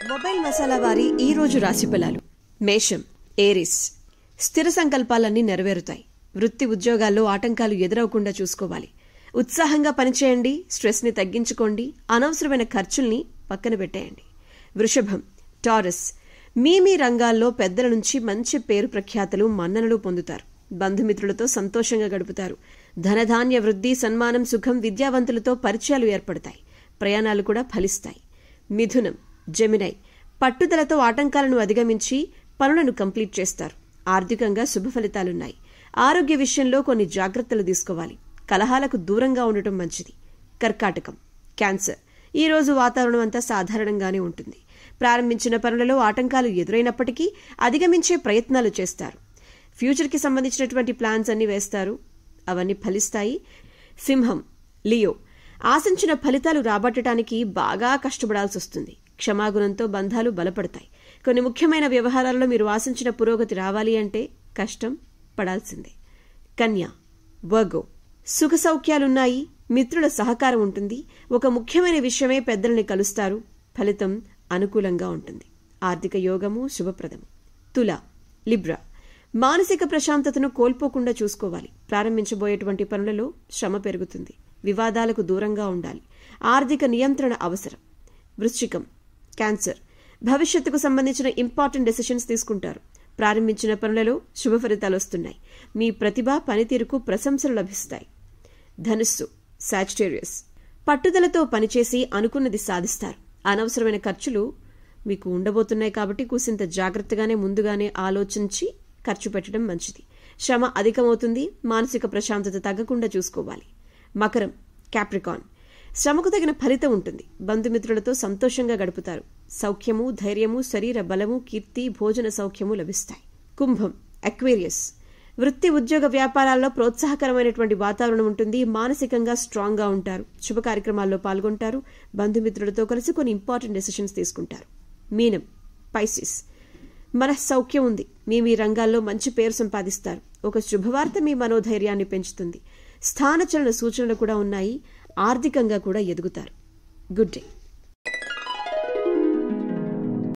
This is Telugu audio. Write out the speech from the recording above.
మొబైల్ మసాలా వారి ఈ రోజు రాశి ఫలాలు. మేషం, ఏరిస్. స్థిర సంకల్పాలన్నీ నెరవేరుతాయి. వృత్తి ఉద్యోగాల్లో ఆటంకాలు ఎదురవకుండా చూసుకోవాలి. ఉత్సాహంగా పనిచేయండి. స్ట్రెస్ ని తగ్గించుకోండి. అనవసరమైన ఖర్చుల్ని పక్కన పెట్టేయండి. వృషభం, టారస్. మీ రంగాల్లో పెద్దల నుంచి మంచి పేరు ప్రఖ్యాతలు మన్ననలు పొందుతారు. బంధుమిత్రులతో సంతోషంగా గడుపుతారు. ధనధాన్య వృద్ధి, సన్మానం, సుఖం, విద్యావంతులతో పరిచయాలు ఏర్పడతాయి. ప్రయాణాలు కూడా ఫలిస్తాయి. మిథునం, జెమినై. పట్టుదలతో ఆటంకాలను అధిగమించి పనులను కంప్లీట్ చేస్తారు. ఆర్థికంగా శుభ ఫలితాలున్నాయి. ఆరోగ్య విషయంలో కొన్ని జాగ్రత్తలు తీసుకోవాలి. కలహాలకు దూరంగా ఉండటం మంచిది. కర్కాటకం, క్యాన్సర్. ఈ రోజు వాతావరణం అంతా సాధారణంగానే ఉంటుంది. ప్రారంభించిన పనులలో ఆటంకాలు ఎదురైనప్పటికీ అధిగమించే ప్రయత్నాలు చేస్తారు. ఫ్యూచర్కి సంబంధించినటువంటి ప్లాన్స్ అన్ని వేస్తారు. అవన్నీ ఫలిస్తాయి. సింహం, లియో. ఆశించిన ఫలితాలు రాబట్టడానికి బాగా కష్టపడాల్సి వస్తుంది. క్షమాగుణంతో బంధాలు బలపడతాయి. కొన్ని ముఖ్యమైన వ్యవహారాల్లో మీరు ఆశించిన పురోగతి రావాలి అంటే కష్టం పడాల్సిందే. కన్యా, వర్గో. సుఖ సౌఖ్యాలున్నాయి. మిత్రుల సహకారం ఉంటుంది. ఒక ముఖ్యమైన విషయమే పెద్దల్ని కలుస్తారు. ఫలితం అనుకూలంగా ఉంటుంది. ఆర్థిక యోగము శుభప్రదము. తుల, లిబ్రా. మానసిక ప్రశాంతతను కోల్పోకుండా చూసుకోవాలి. ప్రారంభించబోయేటువంటి పనులలో శ్రమ పెరుగుతుంది. వివాదాలకు దూరంగా ఉండాలి. ఆర్థిక నియంత్రణ అవసరం. వృశ్చికం, క్యాన్సర్. భవిష్యత్తుకు సంబంధించిన ఇంపార్టెంట్ డెసిషన్స్ తీసుకుంటారు. ప్రారంభించిన పనులలో శుభ ఫలితాలు వస్తున్నాయి. మీ ప్రతిభ, పనితీరుకు ప్రశంసలు లభిస్తాయి. ధనుస్సు, సాజిటేరియస్. పట్టుదలతో పనిచేసి అనుకున్నది సాధిస్తారు. అనవసరమైన ఖర్చులు మీకు ఉండబోతున్నాయి కాబట్టి కూసింత జాగ్రత్తగానే ముందుగానే ఆలోచించి ఖర్చు పెట్టడం మంచిది. శ్రమ అధికమవుతుంది. మానసిక ప్రశాంతత తగ్గకుండా చూసుకోవాలి. మకరం, క్యాప్రికాన్. శ్రమకు తగిన ఫలితం ఉంటుంది. బంధుమిత్రులతో సంతోషంగా గడుపుతారు. సౌఖ్యము, ధైర్యము, శరీర బలము, కీర్తి, భోజన సౌఖ్యము లభిస్తాయి. కుంభం, అక్వేరియస్. వృత్తి ఉద్యోగ వ్యాపారాల్లో ప్రోత్సాహకరమైనటువంటి వాతావరణం ఉంటుంది. మానసికంగా స్ట్రాంగ్ గా ఉంటారు. శుభ కార్యక్రమాల్లో పాల్గొంటారు. బంధుమిత్రులతో కలిసి కొన్ని ఇంపార్టెంట్ డెసిషన్స్ తీసుకుంటారు. మీనం, పైసిస్. మనఃసౌఖ్యం ఉంది. మీ రంగాల్లో మంచి పేరు సంపాదిస్తారు. ఒక శుభవార్త మీ మనోధైర్యాన్ని పెంచుతుంది. స్థానచలన సూచనలు కూడా ఉన్నాయి. ఆర్థికంగా కూడా ఎదుగుతారు. Good day.